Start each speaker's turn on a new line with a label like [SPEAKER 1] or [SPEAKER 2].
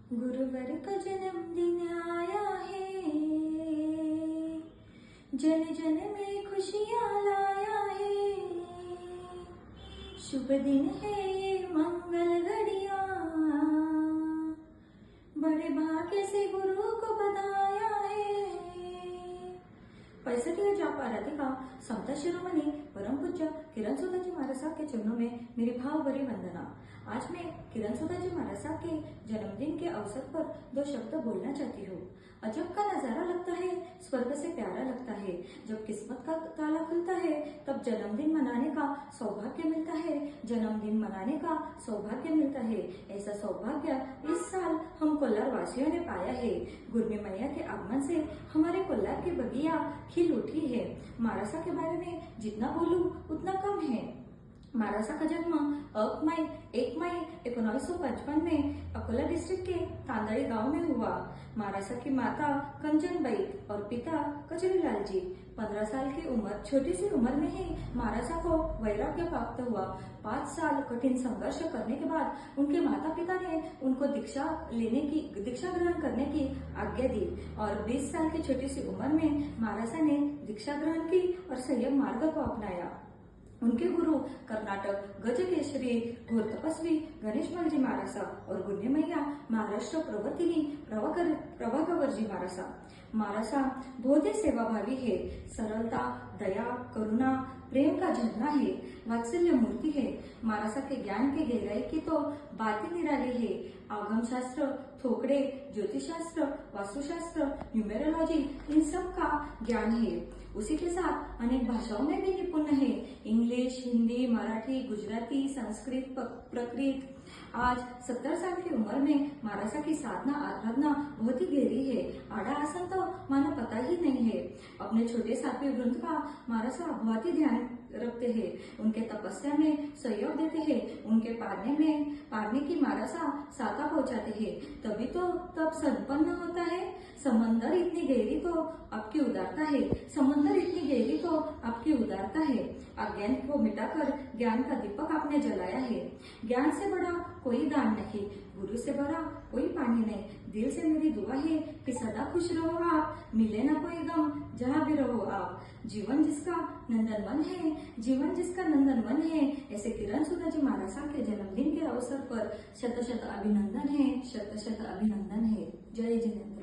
[SPEAKER 1] गुरुवर का जन्मदिन आया है, जन जन में खुशियाँ लाया है। शुभ दिन है ये मंगल घड़िया, बड़े भाग्य से गुरु को बधाया है। पैसठीय जाप आराधिका समता शिरोमणि परम पूज्य किरण सुधा जी महाराज साहब के चरणों में मेरी भाव भरी वंदना। आज मैं किरण सुधा जी महाराज साहब के जन्मदिन के अवसर पर दो शब्द बोलना चाहती हूँ। अजब का नजारा लगता है, स्वर्ग से प्यारा लगता है। जब किस्मत का ताला खुलता है तब जन्मदिन मनाने का सौभाग्य मिलता है, जन्मदिन मनाने का सौभाग्य मिलता है। ऐसा सौभाग्य इस साल हम कोल्लार वासियों ने पाया है। गुरनी मैया के आगमन से हमारे कोल्लार की बगिया खिल उठी है। मारासा के बारे में जितना बोलूं उतना कम है। मारासा का जन्म 1 मई 1955 में अकोला डिस्ट्रिक्ट के तांदड़ी गांव में हुआ। मारासा की माता कंचनबाई और पिता कचरीलाल जी। 15 साल की उम्र, छोटी सी उम्र में ही मारासा को वैराग्य प्राप्त हुआ। 5 साल कठिन संघर्ष करने के बाद उनके माता पिता ने उनको दीक्षा ग्रहण करने की आज्ञा दी और 20 साल की छोटी सी उम्र में मारासा ने दीक्षा ग्रहण की और संयम मार्ग को अपनाया। उनके गुरु कर्नाटक गजकेशरी घोर तपस्वी गणेशमल जी मारासा और गुरनी मैया महाराष्ट्र प्रवर्तिनी प्रभाकर जी मारासा। मारासा बहुत ही सेवाभावी है, सरलता, दया, करुणा, प्रेम का झरना है, वात्सल्य मूर्ति है। मारासा के ज्ञान के गहराई की तो बात ही निराली है। आगम शास्त्र, थोकड़े, ज्योतिषशास्त्र, वास्तुशास्त्र, न्यूमेरोलॉजी, इन सब का ज्ञान है। उसी के साथ अनेक भाषाओं में भी निपुण है, इंग्लिश, हिंदी, मराठी, गुजराती, संस्कृत, प्रकृत। आज 70 साल की उम्र में मारासा की साधना आराधना बहुत ही गहरी है। आड़ा आसन तो मानो पता ही नहीं है। अपने छोटे साथी वृंद का मारासा बहुत ही ध्यान रखते हैं, उनके तपस्या में सहयोग देते हैं, उनके पारने की मारासा साका पहुंचाते हैं। तभी तो तब संपन्न होता है। समंदर इतनी गहरी तो आपकी उदारता है, समंदर इतनी गहरी तो आपकी उदारता है। अज्ञान को मिटाकर ज्ञान का दीपक आपने जलाया है। ज्ञान से बड़ा कोई दान नहीं, गुरु से बड़ा कोई पानी नहीं। दिल से मेरी दुआ है कि सदा खुश रहो आप, मिले ना कोई गम जहाँ भी रहो आप। जीवन जिसका नंदनवन है, ऐसे किरण सुधा जी महाराज साहब के जन्मदिन के अवसर पर शत शत अभिनंदन है, शत शत अभिनंदन है। जय जिनेंद्र।